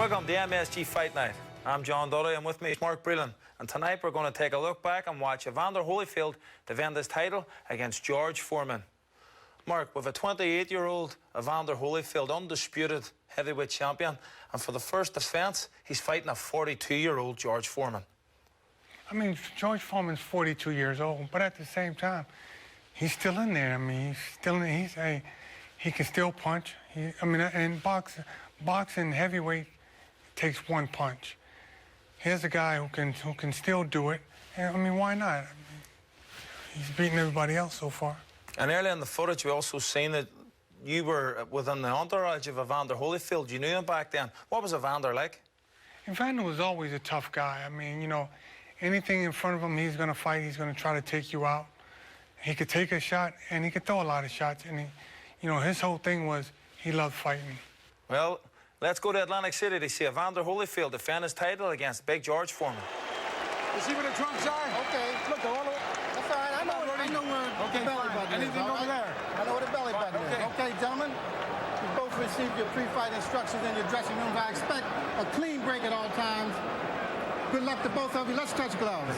Welcome to MSG Fight Night. I'm John Dudley, and with me is Mark Breland. And tonight we're going to take a look back and watch Evander Holyfield defend his title against George Foreman. Mark, with a 28-year-old Evander Holyfield, undisputed heavyweight champion, and for the first defence, he's fighting a 42-year-old George Foreman. I mean, George Foreman's 42 years old, but at the same time, he's still in there. I mean, he's still in. He can still punch. And boxing heavyweight takes one punch. Here's a guy who can still do it. And, I mean, why not? I mean, he's beaten everybody else so far. And earlier in the footage, we also seen that you were within the entourage of Evander Holyfield. You knew him back then. What was Evander like? Evander was always a tough guy. I mean, you know, anything in front of him, he's going to fight. He's going to try to take you out. He could take a shot, and he could throw a lot of shots. And, you know, his whole thing was he loved fighting. Well, let's go to Atlantic City to see Evander Holyfield defend his title against Big George Foreman. You see where the trunks are? Okay. Look, all the way. That's all right. I know where okay, the belly button is. Anything over there? I know where the belly button is. Okay, gentlemen. You both received your pre-fight instructions in your dressing rooms. I expect a clean break at all times. Good luck to both of you. Let's touch gloves.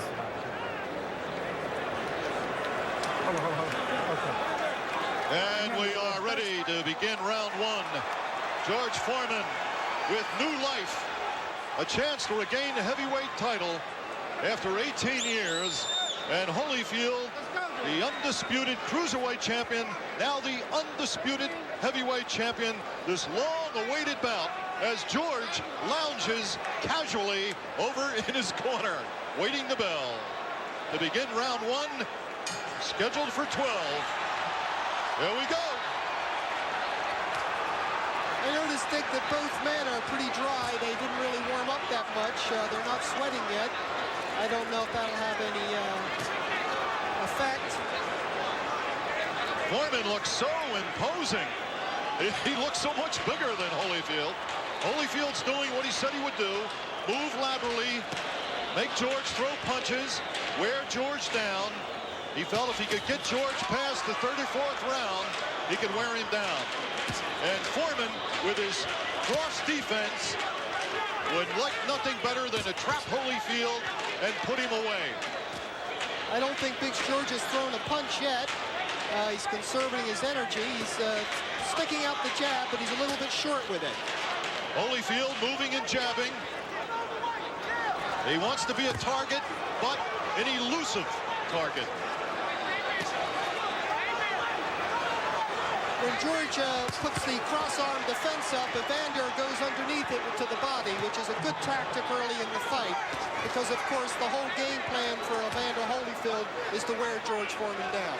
Okay. And we are ready to begin round one. George Foreman with new life. A chance to regain the heavyweight title after 18 years. And Holyfield, the undisputed cruiserweight champion, now the undisputed heavyweight champion. This long-awaited bout as George lounges casually over in his corner, waiting the bell. To begin round one, scheduled for 12. Here we go. I noticed, Dick, that both men are pretty dry. They didn't really warm up that much. They're not sweating yet. I don't know if that'll have any effect. Foreman looks so imposing. He looks so much bigger than Holyfield. Holyfield's doing what he said he would do. Move laterally, make George throw punches, wear George down. He felt if he could get George past the 34th round, he could wear him down. And Foreman, with his cross defense, would like nothing better than to trap Holyfield and put him away. I don't think Big George has thrown a punch yet. He's conserving his energy. He's sticking out the jab, but he's a little bit short with it. Holyfield moving and jabbing. He wants to be a target, but an elusive target. When George puts the cross-arm defense up, Evander goes underneath it to the body, which is a good tactic early in the fight, because, of course, the whole game plan for Evander Holyfield is to wear George Foreman down.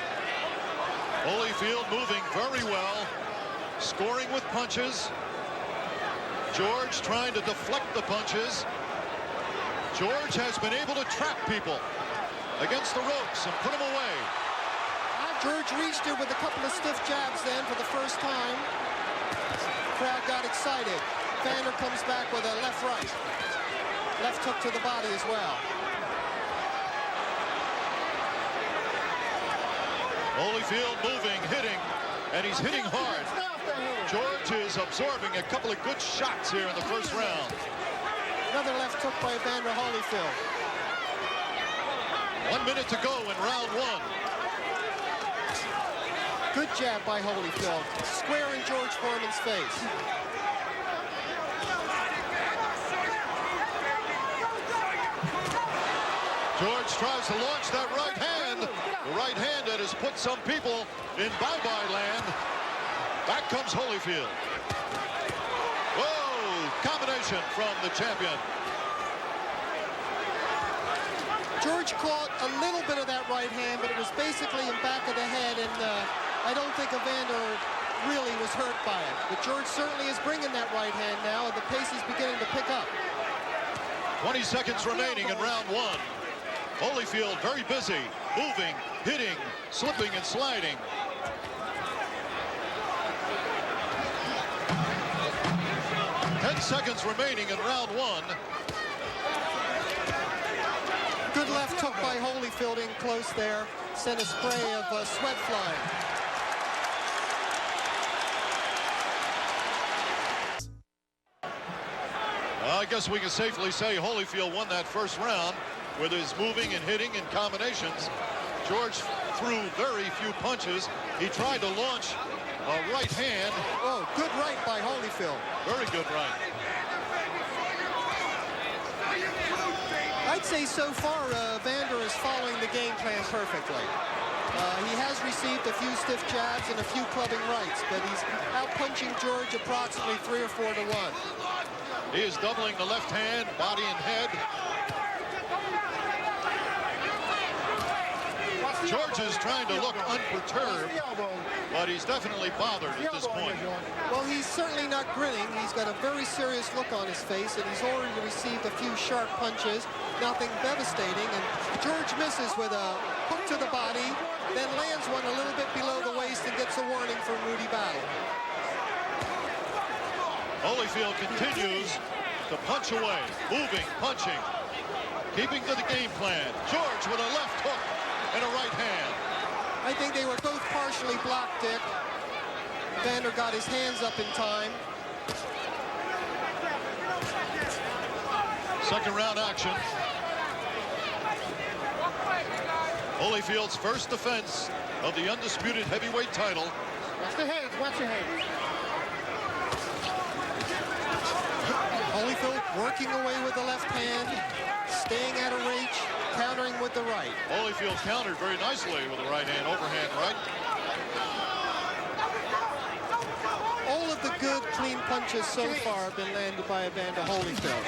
Holyfield moving very well, scoring with punches. George trying to deflect the punches. George has been able to trap people against the ropes and put them away. George reached it with a couple of stiff jabs then for the first time. Crowd got excited. Evander comes back with a left-right. Left hook to the body as well. Holyfield moving, hitting, and he's hitting hard. George is absorbing a couple of good shots here in the first round. Another left hook by Evander Holyfield. 1 minute to go in round one. Good jab by Holyfield, square in George Foreman's face. George tries to launch that right hand. The right hand that has put some people in bye-bye land. Back comes Holyfield. Whoa, combination from the champion. George caught a little bit of that right hand, but it was basically in back of the head, and I don't think Evander really was hurt by it. But George certainly is bringing that right hand now, and the pace is beginning to pick up. 20 seconds remaining in round one. Holyfield very busy, moving, hitting, slipping, and sliding. Seconds remaining in round one. Good left hook by Holyfield in close there. Sent a spray of sweat flying. I guess we can safely say Holyfield won that first round with his moving and hitting and combinations. George threw very few punches. He tried to launch a right hand. Oh, good right by Holyfield. Very good right. I'd say so far, Evander is following the game plan perfectly. He has received a few stiff jabs and a few clubbing rights, but he's out-punching George approximately 3 or 4 to 1. He is doubling the left hand, body and head. George is trying to look unperturbed, but he's definitely bothered at this point. Well, he's certainly not grinning. He's got a very serious look on his face, and he's already received a few sharp punches, nothing devastating, and George misses with a hook to the body, then lands one a little bit below the waist and gets a warning from Rudy Battle. Holyfield continues to punch away, moving, punching, keeping to the game plan. George with a left hook and a right hand. I think they were both partially blocked, Dick. Evander got his hands up in time. Second round action. Holyfield's first defense of the undisputed heavyweight title. Watch the heads, watch your heads. Holyfield working away with the left hand, staying out of reach, countering with the right. Holyfield countered very nicely with the right hand, overhand right. All of the good, clean punches so far have been landed by Evander Holyfield.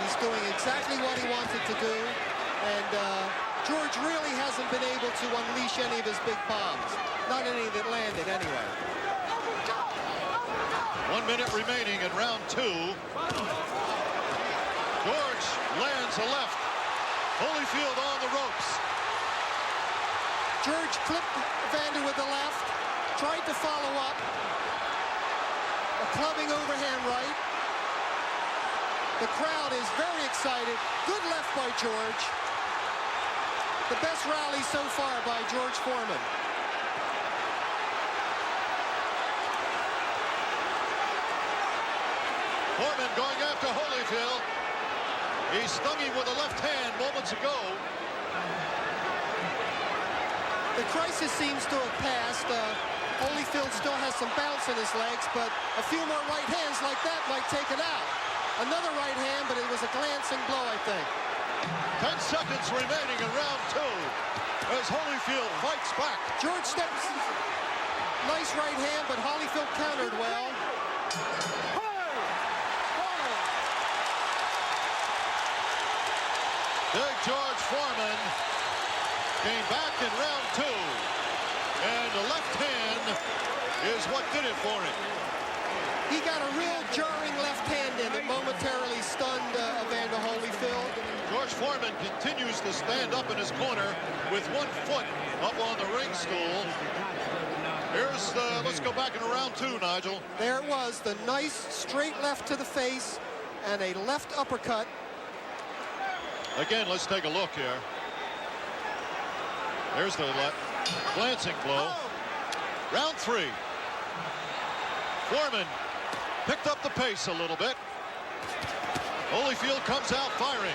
He's doing exactly what he wanted to do, and George really hasn't been able to unleash any of his big bombs. Not any that landed, anyway. 1 minute remaining in round 2. George lands a left. Holyfield on the ropes. George clipped Evander with the left, tried to follow up. A clubbing overhand right. The crowd is very excited. Good left by George. The best rally so far by George Foreman. Foreman going after Holyfield. He stung him with a left hand moments ago. The crisis seems to have passed. Holyfield still has some bounce in his legs, but a few more right hands like that might take it out. Another right hand, but it was a glancing blow, I think. 10 seconds remaining in round 2 as Holyfield fights back. George steps. Nice right hand, but Holyfield countered well. Big George Foreman came back in round 2, and the left hand is what did it for him. He got a real jarring left hand in that momentarily stunned Evander Holyfield. George Foreman continues to stand up in his corner with 1 foot up on the ring stool. Here's let's go back in round 2, Nigel. There it was, the nice straight left to the face and a left uppercut. Again, let's take a look here. There's the glancing blow. Round 3. Foreman picked up the pace a little bit. Holyfield comes out firing.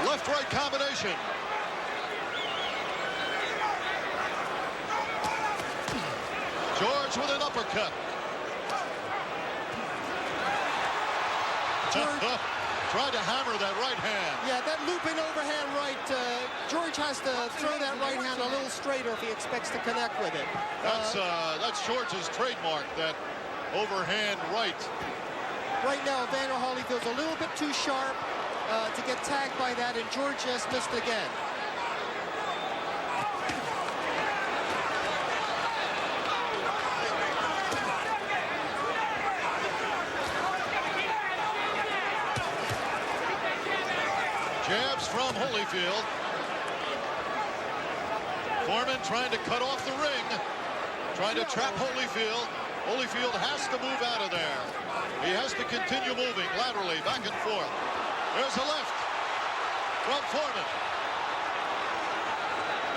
Left-right combination. George with an uppercut. George tried to hammer that right hand. Yeah, that looping overhand right, George has to throw that right hand a little straighter if he expects to connect with it. That's George's trademark, that overhand right. Right now, Evander Holyfield's a little bit too sharp to get tagged by that, and George just missed again. Jabs from Holyfield. Foreman trying to cut off the ring, trying to trap Holyfield. Holyfield has to move out of there. He has to continue moving laterally, back and forth. There's a left from Foreman.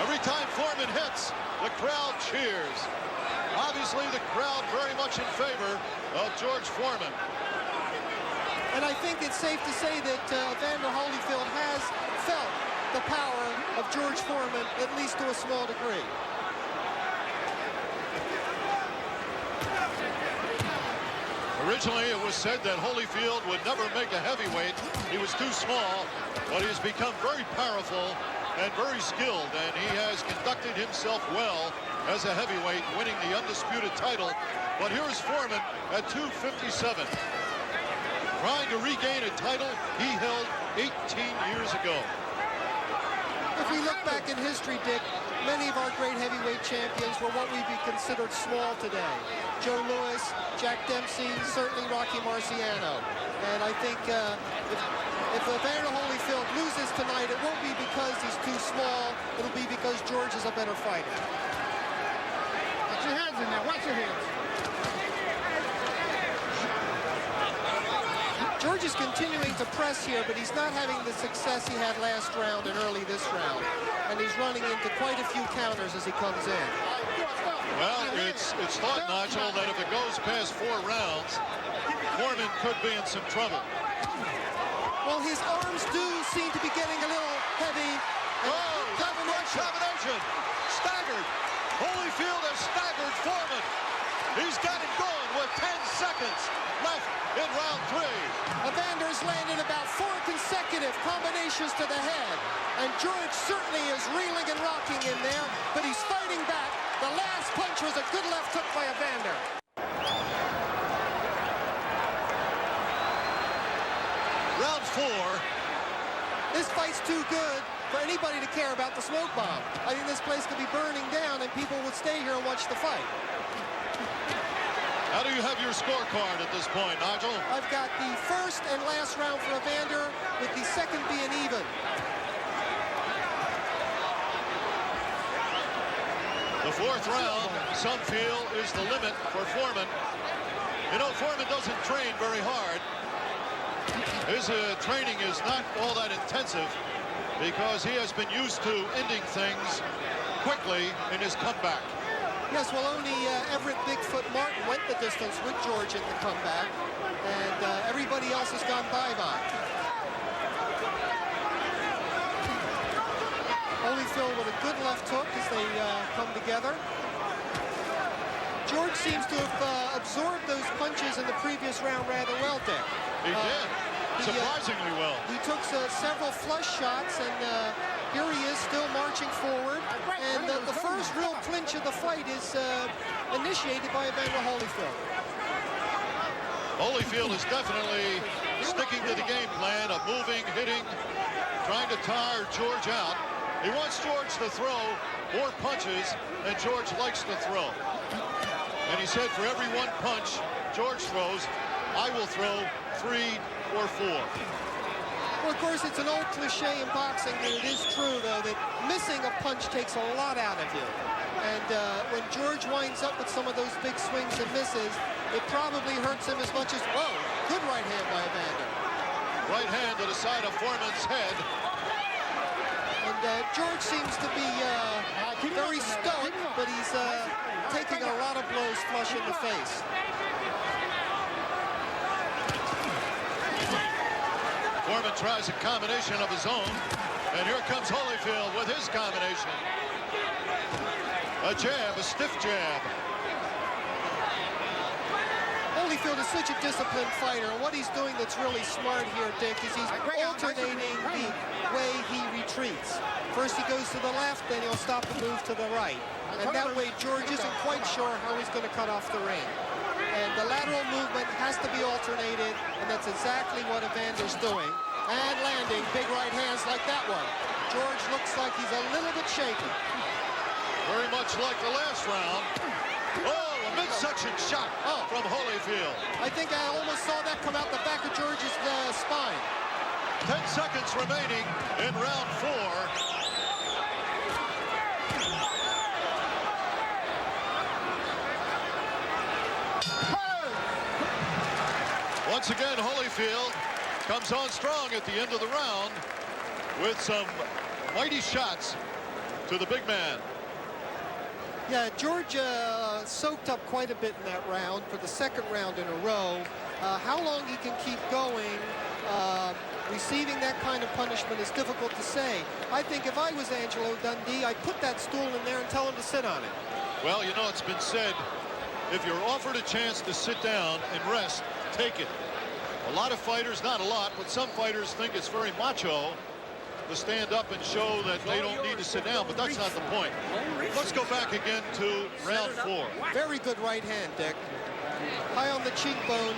Every time Foreman hits, the crowd cheers. Obviously, the crowd very much in favor of George Foreman. And I think it's safe to say that Evander Holyfield has felt the power of George Foreman, at least to a small degree. Originally, it was said that Holyfield would never make a heavyweight. He was too small, but he's become very powerful and very skilled, and he has conducted himself well as a heavyweight, winning the undisputed title. But here's Foreman at 257, trying to regain a title he held 18 years ago. If we look back in history, Dick, many of our great heavyweight champions were what would be considered small today. Joe Louis, Jack Dempsey, certainly Rocky Marciano. And I think if Evander Holyfield loses tonight, it won't be because he's too small. It'll be because George is a better fighter. Watch your hands in there. Watch your hands. George is continuing to press here, but he's not having the success he had last round and early this round. And he's running into quite a few counters as he comes in. Well, it's thought, Nigel, that if it goes past 4 rounds, Foreman could be in some trouble. Well, his arms do seem to be getting a little heavy. Oh, combination. Staggered. Holyfield has staggered Foreman. He's got it going with 10 seconds left in round 3. Evander's landed about 4 consecutive combinations to the head. And George certainly is reeling and rocking in there, but he's fighting back. The last punch was a good left hook by Evander. Round 4. This fight's too good for anybody to care about the smoke bomb. I think this place could be burning down and people would stay here and watch the fight. How do you have your scorecard at this point, Nigel? I've got the first and last round for Evander, with the second being even. The 4th round, some feel, is the limit for Foreman. You know, Foreman doesn't train very hard. His training is not all that intensive because he has been used to ending things quickly in his comeback. Yes, well, only Everett Bigfoot Martin went the distance with George in the comeback, and everybody else has gone bye-bye. Holyfield with a good left hook as they come together. George seems to have absorbed those punches in the previous round rather well, Dick. He did, surprisingly well. He took several flush shots, and here he is still marching forward. And the first real clinch of the fight is initiated by Evander Holyfield. Holyfield is definitely sticking to the game plan of moving, hitting, trying to tire George out. He wants George to throw more punches, and George likes to throw. And he said, for every 1 punch George throws, I will throw 3 or 4. Well, of course, it's an old cliche in boxing, but it is true, though, that missing a punch takes a lot out of you. And when George winds up with some of those big swings and misses, it probably hurts him as much as, whoa, good right hand by Evander. Right hand to the side of Foreman's head. And George seems to be very stoic, but he's taking a lot of blows flush in the face. Foreman tries a combination of his own, and here comes Holyfield with his combination. A jab, a stiff jab. Holyfield is such a disciplined fighter, and what he's doing that's really smart here, Dick, is he's alternating the way he retreats. First he goes to the left, then he'll stop and move to the right. And that way George isn't quite sure how he's going to cut off the ring. And the lateral movement has to be alternated, and that's exactly what Evander's doing. And landing big right hands like that one. George looks like he's a little bit shaky. Very much like the last round. Oh, a midsection shot from Holyfield. I think I almost saw that come out the back of George's spine. 10 seconds remaining in round 4. Once again, Holyfield comes on strong at the end of the round with some mighty shots to the big man. Yeah, George soaked up quite a bit in that round for the second round in a row. How long he can keep going, receiving that kind of punishment is difficult to say. I think if I was Angelo Dundee, I'd put that stool in there and tell him to sit on it. Well, you know, it's been said, if you're offered a chance to sit down and rest, take it. A lot of fighters, not a lot, but some fighters think it's very macho to stand up and show that they don't need to sit down, but that's not the point. Let's go back again to round 4. Very good right hand, Dick. High on the cheekbone.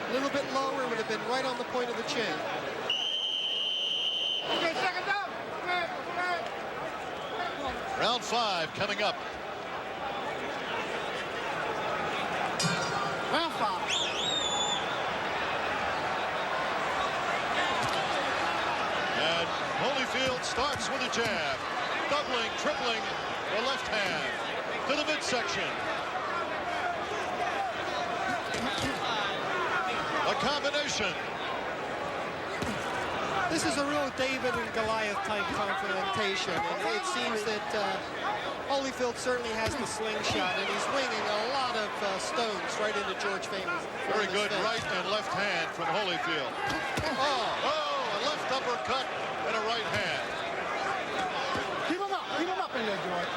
A little bit lower, would have been right on the point of the chin. Okay, second down. Round 5 coming up. Round 5. And Holyfield starts with a jab, doubling, tripling the left hand to the midsection. A combination. This is a real David and Goliath type confrontation, and it seems that Holyfield certainly has the slingshot, and he's winging a lot of stones right into George Foreman's face. Very good right and left hand from Holyfield. Oh, a left uppercut and a right hand. Keep him up in there, George.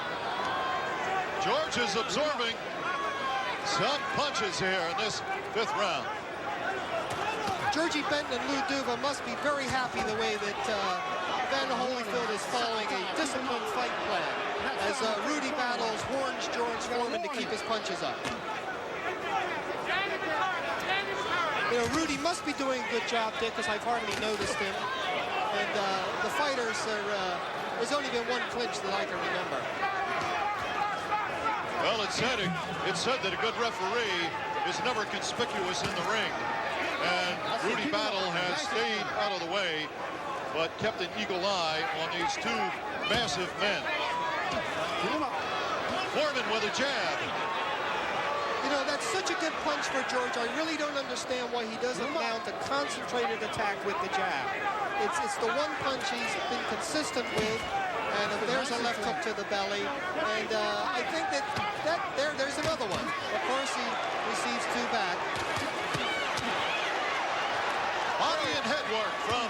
George is absorbing some punches here in this 5th round. Georgie Benton and Lou Duva must be very happy the way that Evander Holyfield is following a disciplined fight plan as Rudy battles warns George Foreman to keep his punches up. You know, Rudy must be doing a good job, Dick, because I've hardly noticed him. And the fighters are, there's only been one clinch that I can remember. Well, it's said that a good referee is never conspicuous in the ring. And Rudy Battle has stayed out of the way, but kept an eagle eye on these two massive men. Foreman with a jab. You know, that's such a good punch for George. I really don't understand why he doesn't mount a concentrated attack with the jab. It's the one punch he's been consistent with, and there's a left hook to the belly. And I think there's another one. Of course, he receives 2 back. Body and head work from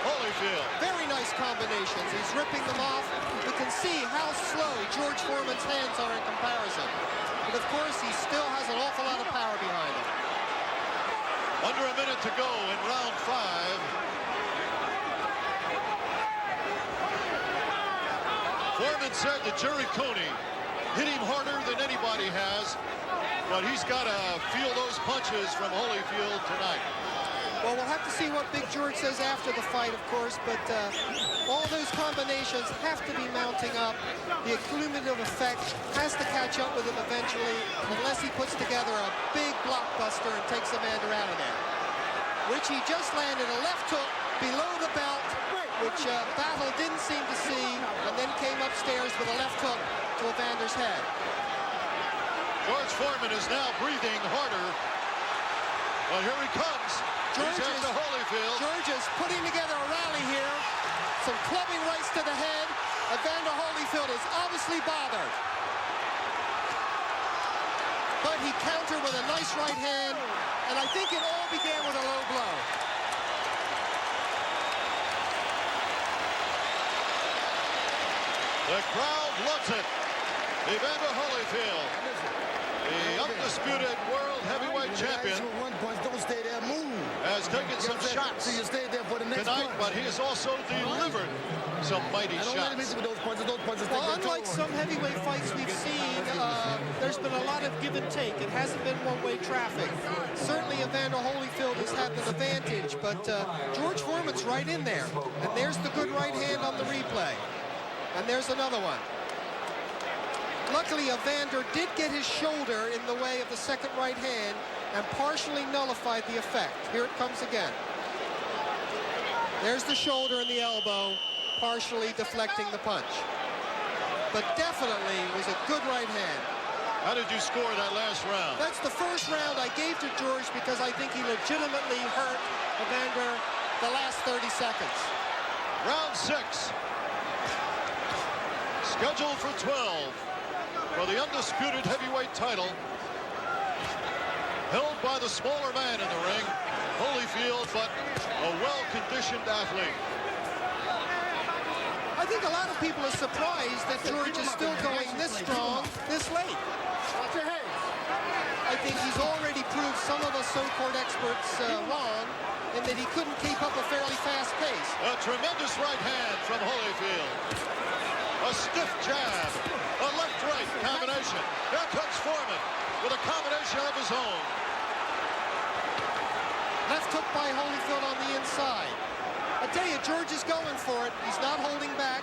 Holyfield. Very nice combinations. He's ripping them off. You can see how slow George Foreman's hands are in comparison. But of course, he still has an awful lot of power behind him. Under a minute to go in round 5. Foreman said that Jerry Coney hit him harder than anybody has, but he's got to feel those punches from Holyfield tonight. Well, we'll have to see what Big George says after the fight, of course, but all those combinations have to be mounting up. The cumulative effect has to catch up with him eventually, unless he puts together a big blockbuster and takes Evander out of there. Which he just landed a left hook below the belt, which Battle didn't seem to see, and then came upstairs with a left hook to Evander's head. George Foreman is now breathing harder. Well, here he comes. George is putting together a rally here. Some clubbing rights to the head. Evander Holyfield is obviously bothered. But he countered with a nice right hand, and I think it all began with a low blow. The crowd loves it. Evander Holyfield, the undisputed world heavyweight champion, Don't stay there, move. has taken some shots So you stay there for the next tonight, punch. but he has also delivered some mighty I don't let him shots. hit you with those punches. Those punches Well, take unlike control. some heavyweight fights we've seen, there's been a lot of give and take. It hasn't been one-way traffic. Certainly Evander Holyfield has had the advantage, but George Foreman's right in there. And there's the good right hand on the replay. And there's another one. Luckily, Evander did get his shoulder in the way of the second right hand and partially nullified the effect. Here it comes again. There's the shoulder and the elbow, partially deflecting the punch. But definitely was a good right hand. How did you score that last round? That's the first round I gave to George because I think he legitimately hurt Evander the last 30 seconds. Round 6. Scheduled for 12. for the undisputed heavyweight title, held by the smaller man in the ring, Holyfield, but a well-conditioned athlete. I think a lot of people are surprised that George is still going this strong, this late. Watch your head. I think he's already proved some of us so-called experts wrong, and that he couldn't keep up a fairly fast pace. A tremendous right hand from Holyfield. A stiff jab, a left-right combination. Here comes Foreman with a combination of his own. Left hook by Holyfield on the inside. I tell you, George is going for it. He's not holding back.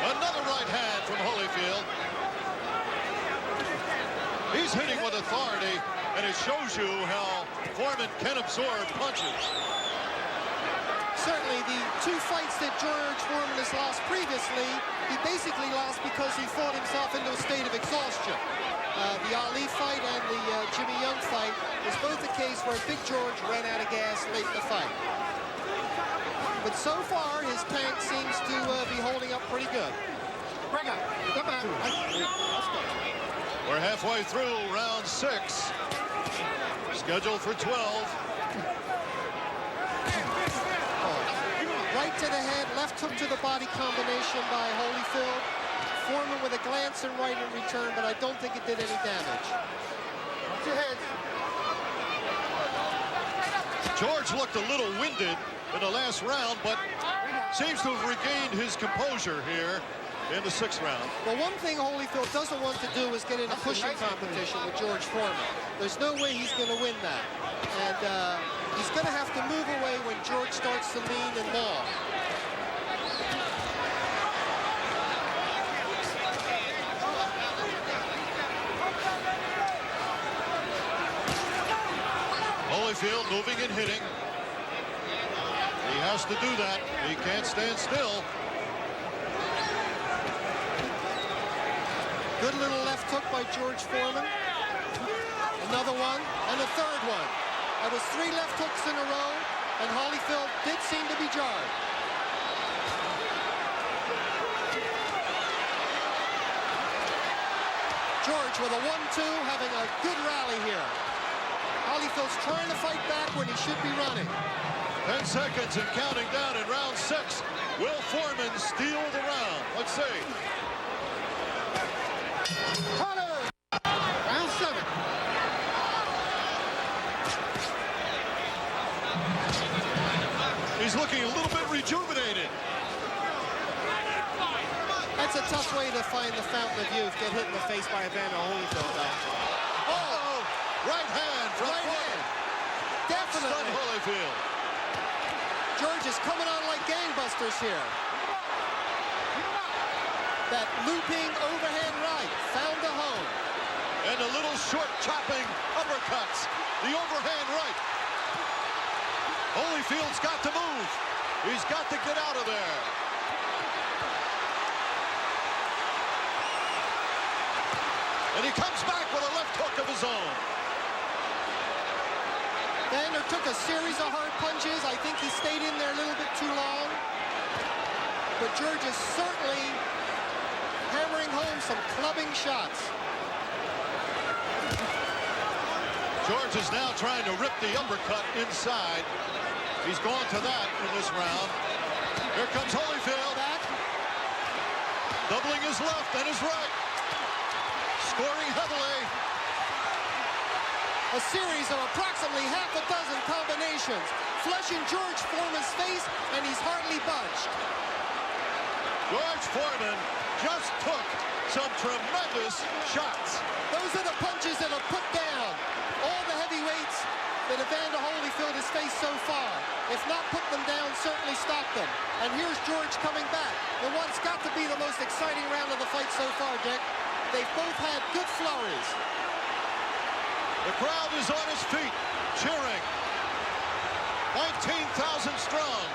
Another right hand from Holyfield. He's hitting with authority, and it shows you how Foreman can absorb punches. Certainly, the two fights that George Foreman has lost previously, he basically lost because he fought himself into a state of exhaustion. The Ali fight and the Jimmy Young fight was both a case where Big George ran out of gas late in the fight. But so far, his tank seems to be holding up pretty good. Break up. Come back. We're halfway through round 6. Scheduled for 12. Right to the head, left hook to the body combination by Holyfield. Foreman with a glance and right in return, but I don't think it did any damage. Watch your head. George looked a little winded in the last round, but seems to have regained his composure here in the 6th round. Well, one thing Holyfield doesn't want to do is get in a pushing competition with George Foreman. There's no way he's going to win that. And he's going to have to move away when George starts to lean and maul. Holyfield moving and hitting. He has to do that. He can't stand still. Good little left hook by George Foreman. Another one, and a third one. That was 3 left hooks in a row, and Holyfield did seem to be jarred. George with a 1-2, having a good rally here. Holyfield's trying to fight back when he should be running. 10 seconds and counting down in round 6. Will Foreman steal the round? Let's see. Round 7. He's looking a little bit rejuvenated. That's a tough way to find the fountain of youth. Get hit in the face by Evander Holyfield, though. Oh, right hand from Foreman. Definitely. Stunned Holyfield. George is coming on like gangbusters here. That looping overhand right found the home. And a little short chopping uppercuts. The overhand right. Holyfield's got to move. He's got to get out of there. And he comes back with a left hook of his own. Evander took a series of hard punches. I think he stayed in there a little bit too long. But George is certainly hammering home some clubbing shots. George is now trying to rip the uppercut inside. He's gone to that in this round. Here comes Holyfield. Back. Doubling his left and his right. Scoring heavily. A series of approximately half a dozen combinations. Flushing George Foreman's face, and he's hardly budged. George Foreman just took some tremendous shots. Those are the punches that have put down all the heavyweights that Evander Holyfield has faced so far. If not put them down, certainly stop them. And here's George coming back. The one's got to be the most exciting round of the fight so far, Dick. They've both had good flurries. The crowd is on his feet, cheering. 19,000 strong.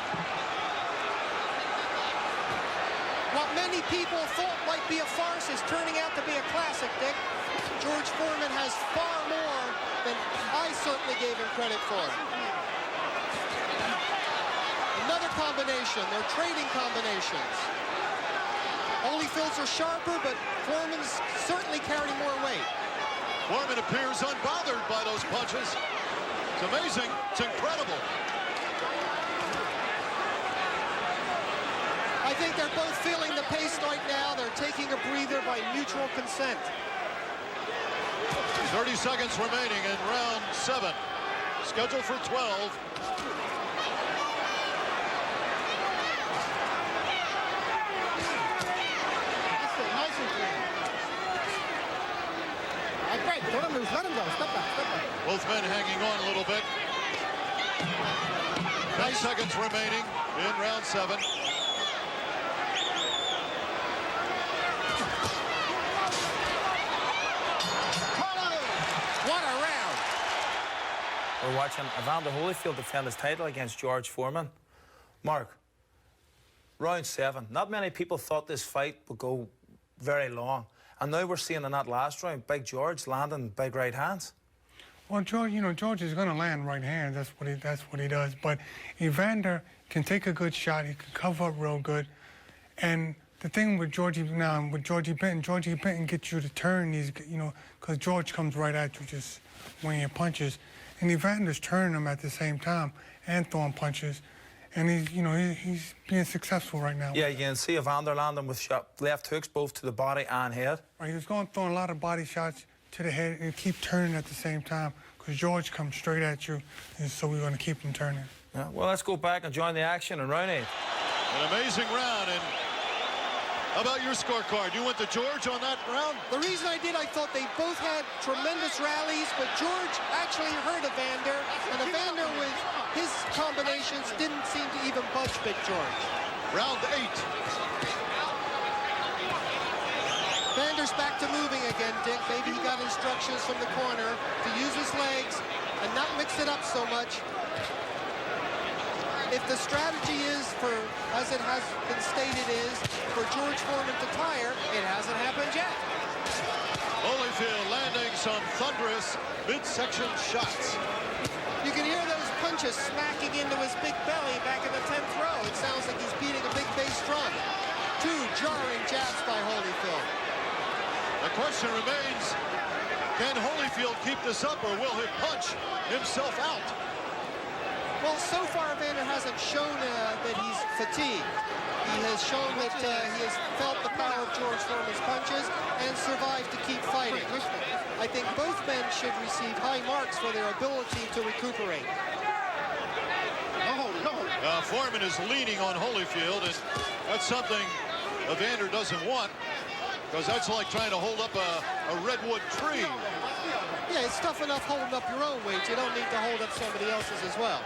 What many people thought might be a farce is turning out to be a classic, Dick. George Foreman has far more than I certainly gave him credit for. Another combination. They're trading combinations. Holyfield's are sharper, but Foreman's certainly carrying more weight. Foreman appears unbothered by those punches. It's amazing. It's incredible. I think they're both feeling the pace right now. They're taking a breather by mutual consent. 30 seconds remaining in round 7. Scheduled for 12. That's it. Nice and clean. All right, break. Don't lose. Let him go. Step back. Step back. Both men hanging on a little bit. 10 seconds remaining in round 7. What a round. We're watching Evander Holyfield defend his title against George Foreman. Mark, round 7. Not many people thought this fight would go very long. And now we're seeing in that last round, Big George landing big right hands. Well, George, George is going to land right hand. That's what he does. But Evander can take a good shot. He can cover up real good. And the thing with Georgie Benton gets you to turn these, because George comes right at you just weighing punches. And Evander's turning them at the same time and throwing punches. And he's being successful right now. Yeah, you can see Evander landing with left hooks both to the body and head. Right, he was throwing a lot of body shots to the head and keep turning at the same time because George comes straight at you, and so we're going to keep him turning. Yeah, well, let's go back and join the action in round 8. An amazing round. And how about your scorecard? You went to George on that round? The reason I did, I thought they both had tremendous rallies, but George actually hurt Evander, and Evander with his combinations didn't seem to even budge Big George. Round 8. Evander's back to moving again, Dick. Maybe he got instructions from the corner to use his legs and not mix it up so much. If the strategy is as it has been stated, is for George Foreman to tire, it hasn't happened yet. Holyfield landing some thunderous midsection shots. You can hear those punches smacking into his big belly back in the 10th row. It sounds like he's beating a big bass drum. 2 jarring jabs by Holyfield. The question remains, can Holyfield keep this up or will he punch himself out? Well, so far Evander hasn't shown that he's fatigued. He has shown that he has felt the power of George Foreman's punches and survived to keep fighting. I think both men should receive high marks for their ability to recuperate. Foreman is leaning on Holyfield, and that's something Evander doesn't want, because that's like trying to hold up a redwood tree. Yeah, it's tough enough holding up your own weight. You don't need to hold up somebody else's as well.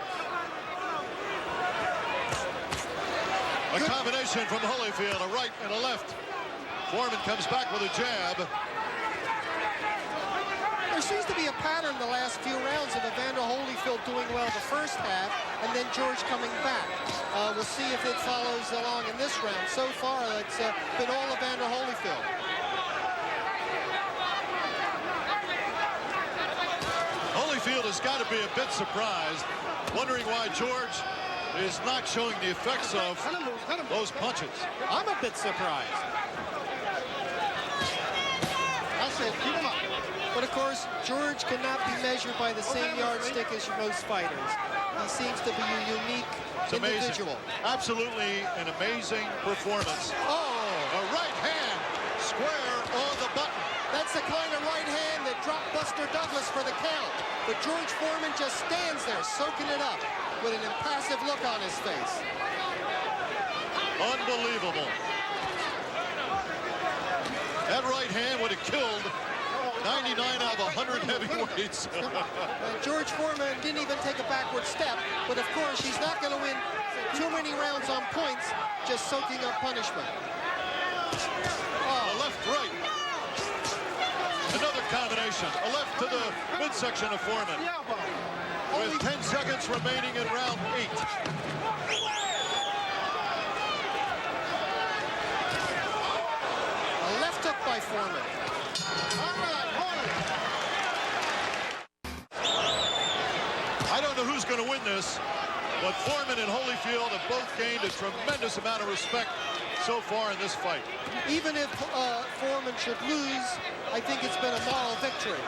A combination from Holyfield, a right and a left. Foreman comes back with a jab. There seems to be a pattern the last few rounds of Evander Holyfield doing well the first half and then George coming back. We'll see if it follows along in this round. So far, it's been all Evander Holyfield. Holyfield has got to be a bit surprised, wondering why George is not showing the effects of those punches. I'm a bit surprised. That's it. Keep him up. But of course, George cannot be measured by the same yardstick as most fighters. He seems to be a unique individual. Absolutely an amazing performance. Oh! A right hand square on the button. That's the kind of right hand that dropped Buster Douglas for the count. But George Foreman just stands there soaking it up with an impassive look on his face. Unbelievable. That right hand would have killed 99 out of 100 heavyweights. George Foreman didn't even take a backward step, but of course he's not going to win too many rounds on points just soaking up punishment. A left right. Another combination. A left to the midsection of Foreman. With 10 seconds remaining in round 8. A left hook by Foreman. I don't know who's going to win this, but Foreman and Holyfield have both gained a tremendous amount of respect so far in this fight? Even if Foreman should lose, I think it's been a moral victory.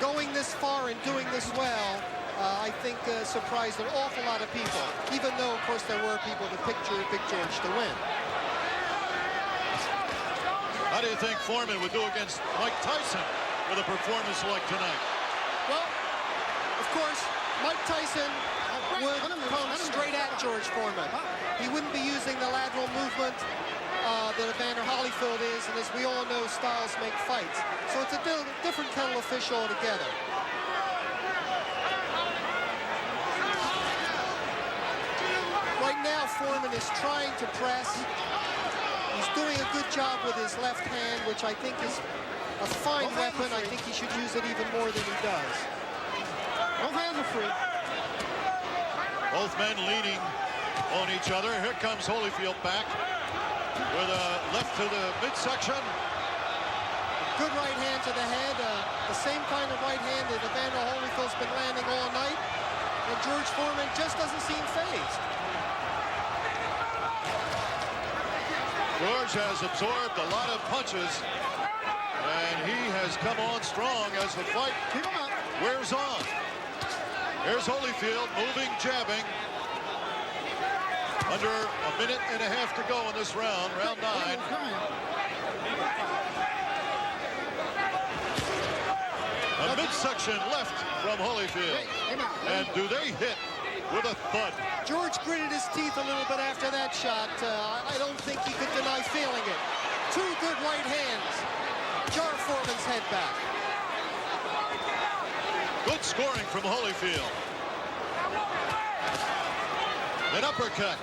Going this far and doing this well, I think surprised an awful lot of people, even though, of course, there were people that picked Big George to win. How do you think Foreman would do against Mike Tyson with a performance like tonight? Well, of course, Mike Tyson would come straight at George Foreman. He wouldn't be using the lateral movement that Evander Holyfield is, and as we all know, styles make fights. So it's a different kettle of fish altogether. Right now, Foreman is trying to press. He's doing a good job with his left hand, which I think is a fine weapon. I think he should use it even more than he does. Both hands are free. Both men leaning on each other. Here comes Holyfield back with a left to the midsection. Good right hand to the head. The same kind of right hand that Evander Holyfield's been landing all night. And George Foreman just doesn't seem fazed. George has absorbed a lot of punches, and he has come on strong as the fight wears on. Here's Holyfield moving, jabbing. Under a minute and a half to go in this round, round 9. A midsection left from Holyfield. And do they hit with a thud? George gritted his teeth a little bit after that shot. I don't think he could deny feeling it. Two good right hands. Jar Foreman's head back. Good scoring from Holyfield. An uppercut.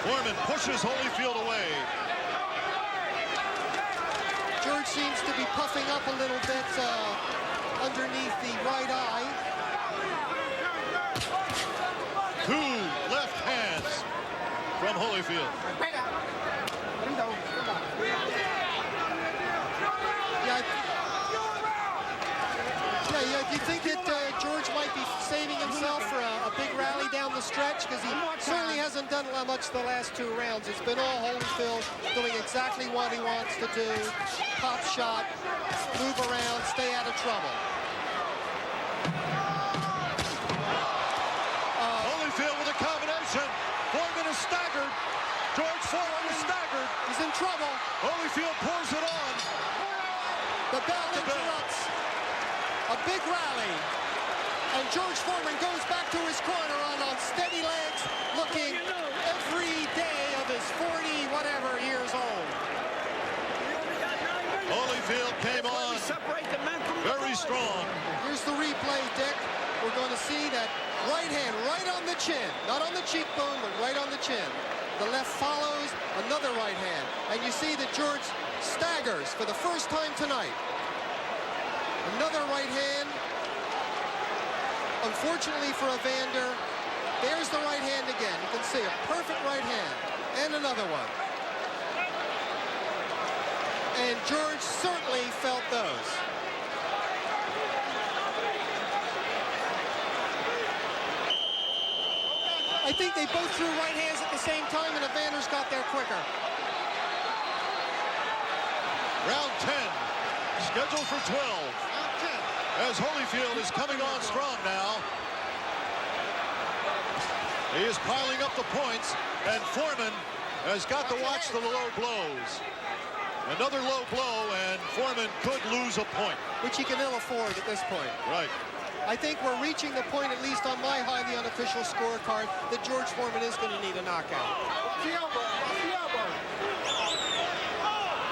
Foreman pushes Holyfield away. George seems to be puffing up a little bit underneath the right eye. Two left hands from Holyfield. Yeah, you think that George might be saving himself for a big rally down the stretch? Because he certainly hasn't done much the last 2 rounds. It's been all Holyfield doing exactly what he wants to do. Pop shot, move around, stay out of trouble. Holyfield with a combination. Foreman is staggered. George Foreman is staggered. He's in trouble. Holyfield pours it on. The bell interrupts. A big rally. And George Foreman goes back to his corner on steady legs, looking every day of his 40-whatever years old. Holyfield came on very strong. Here's the replay, Dick. We're going to see that right hand right on the chin. Not on the cheekbone, but right on the chin. The left follows, another right hand. And you see that George staggers for the first time tonight. Another right hand. Unfortunately for Evander, there's the right hand again. You can see a perfect right hand. And another one. And George certainly felt those. I think they both threw right hands at the same time, and Evander's got there quicker. Round 10, scheduled for 12. As Holyfield is coming on strong now. He is piling up the points, and Foreman has got to watch the low blows. Another low blow, and Foreman could lose a point. Which he can ill afford at this point. Right. I think we're reaching the point, at least on my highly unofficial scorecard, that George Foreman is going to need a knockout.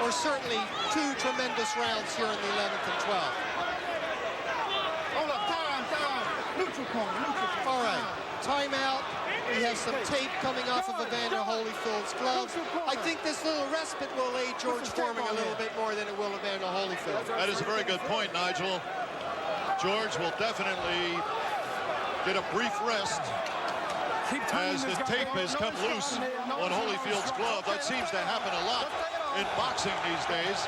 Or certainly 2 tremendous rounds here in the 11th and 12th. Hold up, time. Neutral corner, neutral corner. All right, timeout. We have some tape coming off of Evander Holyfield's gloves. I think this little respite will aid George Foreman a little bit more than it will Evander Holyfield. That is a very good point, Nigel. George will definitely get a brief rest as the tape has come loose on Holyfield's glove. That seems to happen a lot in boxing these days.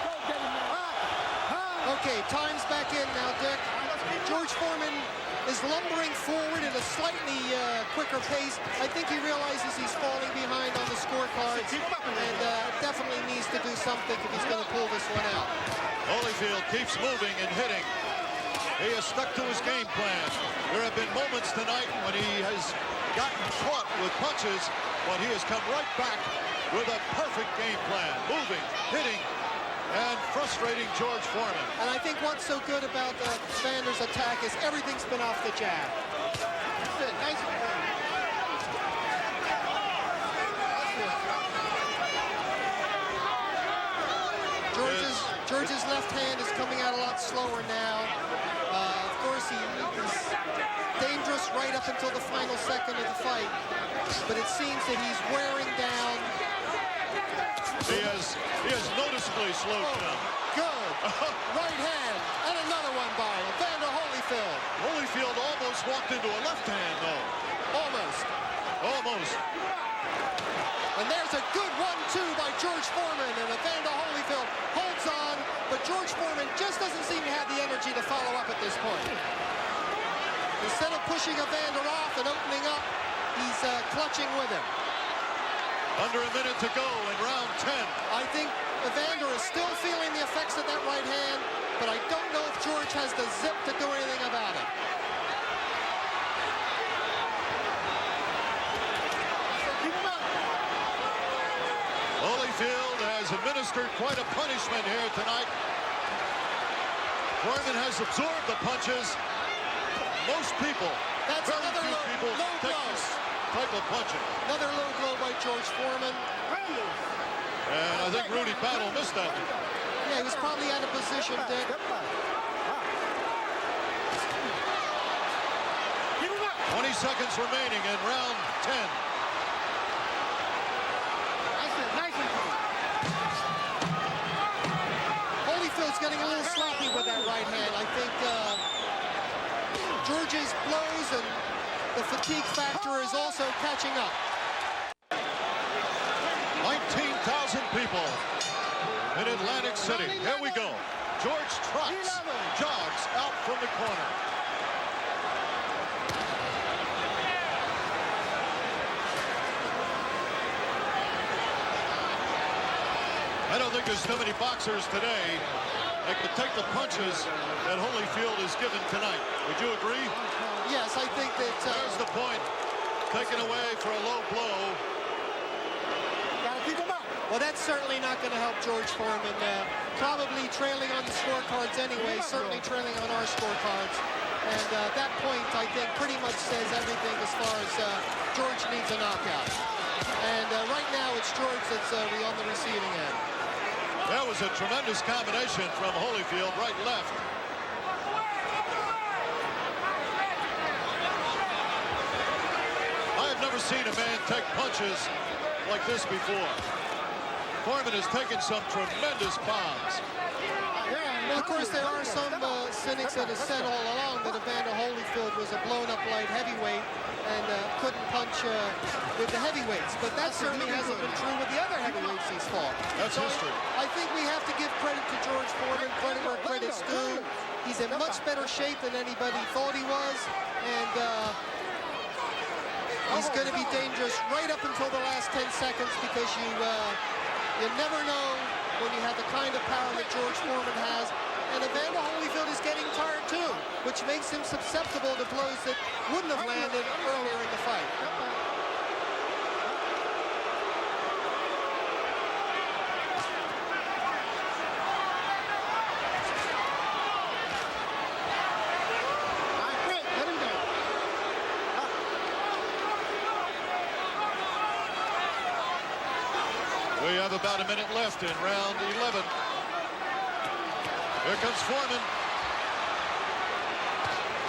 Okay, time's back in now, Dick. George Foreman is lumbering forward at a slightly quicker pace. I think he realizes he's falling behind on the scorecards and definitely needs to do something if he's going to pull this one out. Holyfield keeps moving and hitting. He has stuck to his game plan. There have been moments tonight when he has gotten caught with punches, but he has come right back with a perfect game plan. Moving, hitting, and frustrating George Foreman. And I think what's so good about Evander's attack is everything's been off the jab. That's it. Nice. George's left hand is coming out a lot slower now. Of course, he's dangerous right up until the final second of the fight. But it seems that he's wearing down. He has noticeably slowed down. Good. Right hand. And another one by Evander Holyfield. Holyfield almost walked into a left hand, though. Almost. Almost. And there's a good 1-2 by George Foreman, and Evander Holyfield holds on, but George Foreman just doesn't seem to have the energy to follow up at this point. Instead of pushing Evander off and opening up, he's clutching with him. Under a minute to go in round 10. I think Evander is still feeling the effects of that right hand, but I don't know if George has the zip to do anything about it. Holyfield has administered quite a punishment here tonight. Foreman has absorbed the punches. Most people, That's very another few people low take blow. this type of punching. Another low blow by George Foreman. And I think Rudy Battle missed that. Yeah, he was probably out of position, Dick. 20 seconds remaining in round 10. Holyfield's getting a little sloppy with that right hand. I think George's blows and the fatigue factor is also catching up. 19,000 people in Atlantic City. Here we go. George trots, jogs out from the corner. I don't think there's too many boxers today that could take the punches that Holyfield is given tonight. Would you agree? Yes, I think that... There's the point. Taken away for a low blow. Well, that's certainly not going to help George Foreman. Probably trailing on the scorecards anyway, certainly trailing on our scorecards. And that point, I think, pretty much says everything as far as George needs a knockout. And right now, it's George that's on the receiving end. That was a tremendous combination from Holyfield, right, left. I have never seen a man take punches like this before. Foreman has taken some tremendous bombs. Well, of course, there are some cynics that have said all along that Evander Holyfield was a blown-up light heavyweight and couldn't punch with the heavyweights. But that certainly hasn't been true with the other heavyweights he's fought. That's history. I think we have to give credit to George Foreman, credit where credit's due. He's in much better shape than anybody thought he was. And he's going to be dangerous right up until the last 10 seconds because you never know when you have the kind of power that George Foreman has. And Evander Holyfield is getting tired too, which makes him susceptible to blows that wouldn't have landed earlier in the fight. We have about a minute left in round 11. Here comes Foreman.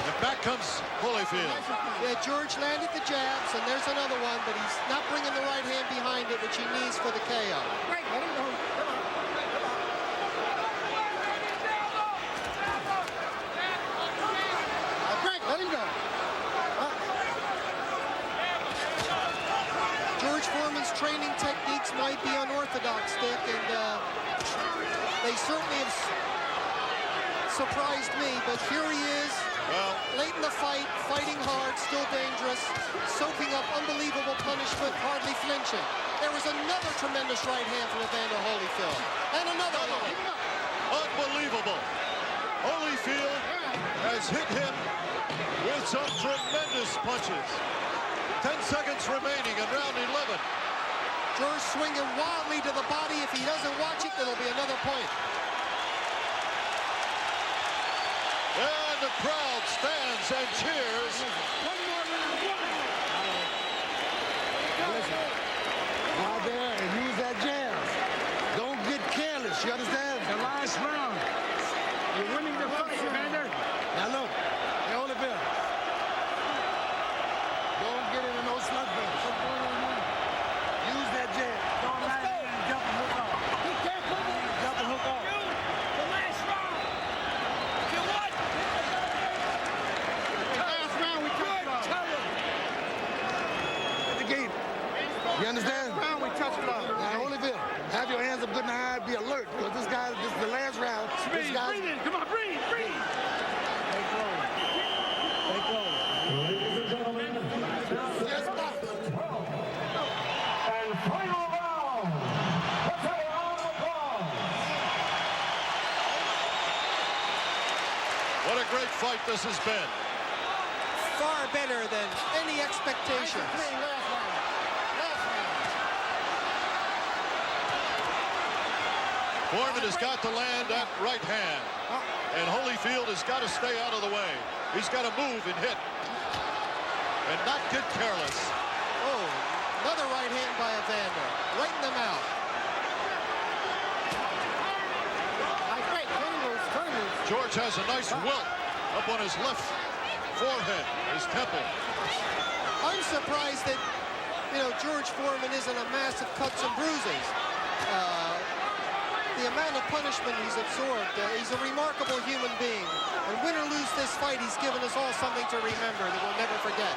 And back comes Holyfield. Yeah, George landed the jabs, and there's another one, but he's not bringing the right hand behind it, which he needs for the KO. George Foreman's training techniques might be unorthodox, Dick, and they certainly have surprised me, but here he is Well, late in the fight, fighting hard, still dangerous, soaking up unbelievable punishment, hardly flinching. There was another tremendous right hand from Evander Holyfield. And another one. unbelievable. Holyfield has hit him with some tremendous punches. 10 seconds remaining in round 11. George swinging wildly to the body. If he doesn't watch it, there'll be another point. And the crowd stands and cheers. Out there and use that jam. Don't get careless, you understand? The last round. You're winning the fight, Evander. Now look, hey, Holyfield. Don't get into no slugfest. Use that jam. Don't let him jump and hook off. Be careful. Jump and hook off. The last round. You won. The last round we touched love. At the gate. You understand? Last round we touched love. Now, Holyfield, have your hands up good and high, be alert, because this is the last round. This guy's Breathe in. Come on, breathe, breathe. Take low. Take low. Ladies and gentlemen, Yes, boss. and final round. Let's have a round of applause. What a great fight this has been. Far better than any expectations. Last round. Last round. Foreman has got to land that right hand. And Holyfield has got to stay out of the way. He's got to move and hit. And not get careless. Oh, another right hand by Evander. Right in the mouth. Nice fight. Turn loose, turn loose. George has a nice welt up on his left forehead, his temple. I'm surprised that, George Foreman isn't a mass of cuts and bruises. The amount of punishment he's absorbed, he's a remarkable human being. And win or lose this fight, he's given us all something to remember that we'll never forget.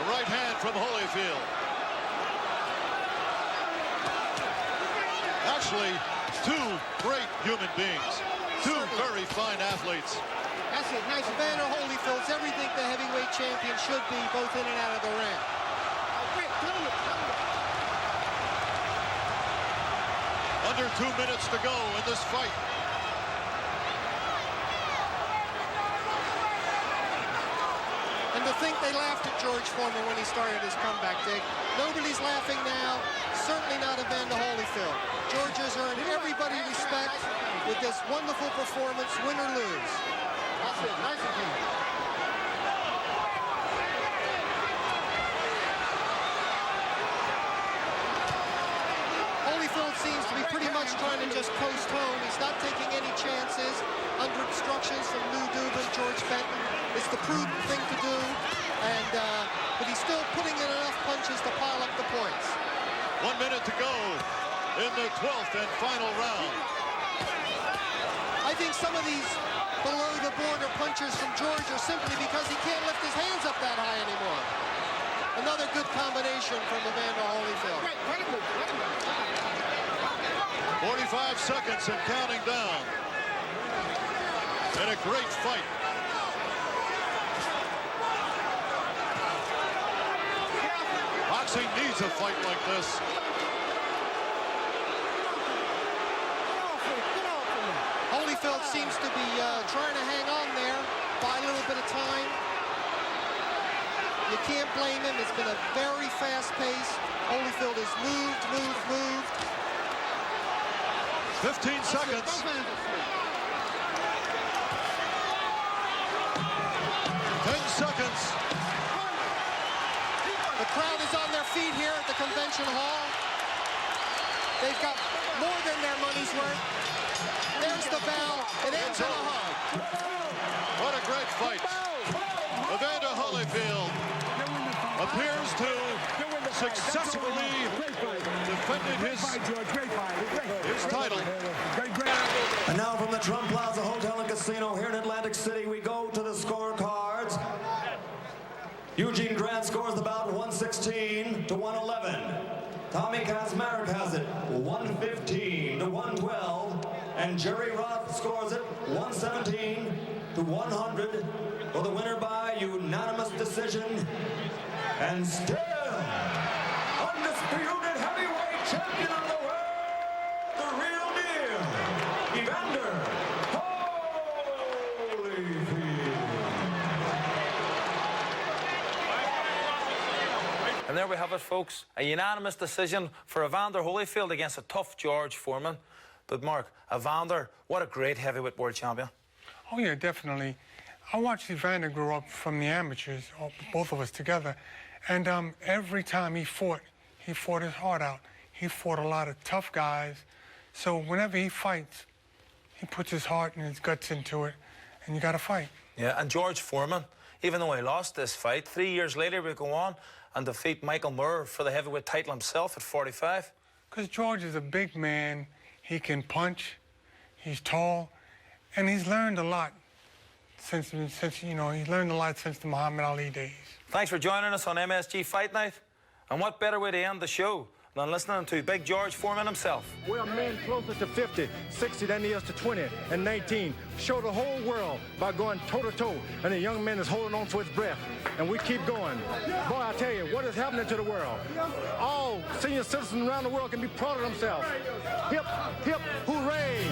A right hand from Holyfield. Actually, two great human beings. Two very fine athletes. That's it. Nice. Evander Holyfield's everything the heavyweight champion should be, both in and out of the ring. Under 2 minutes to go in this fight. And to think they laughed at George Foreman when he started his comeback, Dick. Nobody's laughing now. Certainly not Evander Holyfield. George has earned everybody respect with this wonderful performance, win or lose. That's it. Nice again. Holyfield seems to be pretty much trying to just coast home. He's not taking any chances under instructions from Lou Dubin, George Fenton. It's the prudent thing to do, but he's still putting in enough punches to pile up the points. 1 minute to go in the 12th and final round. I think some of these below-the-border punches from George are simply because he can't lift his hands up that high anymore. Another good combination from Evander Holyfield. 45 seconds and counting down. And a great fight. Boxing needs a fight like this. Holyfield seems to be trying to hang on there, buy a little bit of time. You can't blame him. It's been a very fast pace. Holyfield has moved. 15 seconds. 10 seconds. The crowd is on their feet here at the convention hall. They've got more than their money's worth. There's the bell. It ends in a hug. What a great fight. Evander Holyfield appears to successfully defended his title. And now from the Trump Plaza Hotel and Casino here in Atlantic City, we go to the scorecards. Eugene Grant scores the bout 116 to 111. Tommy Kazmarek has it 115 to 112. And Jerry Roth scores it 117 to 100 for the winner by unanimous decision, and still undisputed heavyweight champion of the world, the real deal, Evander Holyfield. And there we have it, folks. A unanimous decision for Evander Holyfield against a tough George Foreman. But Mark, Evander, what a great heavyweight world champion. Oh, yeah, definitely. I watched Evander grow up from the amateurs, both of us together. And every time he fought his heart out. He fought a lot of tough guys. So whenever he fights, he puts his heart and his guts into it, and you got to fight. Yeah, and George Foreman, even though he lost this fight, 3 years later we go on and defeat Michael Moore for the heavyweight title himself at 45. Because George is a big man. He can punch. He's tall. And he's learned a lot since you know, he's learned a lot since the Muhammad Ali days. Thanks for joining us on MSG Fight Night. And what better way to end the show than listening to Big George Foreman himself. We're men closer to 50, 60 than he is to 20 and 19. Show the whole world by going toe-to-toe. And the young man is holding on to his breath. And we keep going. Boy, I tell you, what is happening to the world? All senior citizens around the world can be proud of themselves. Hip, hip, hooray!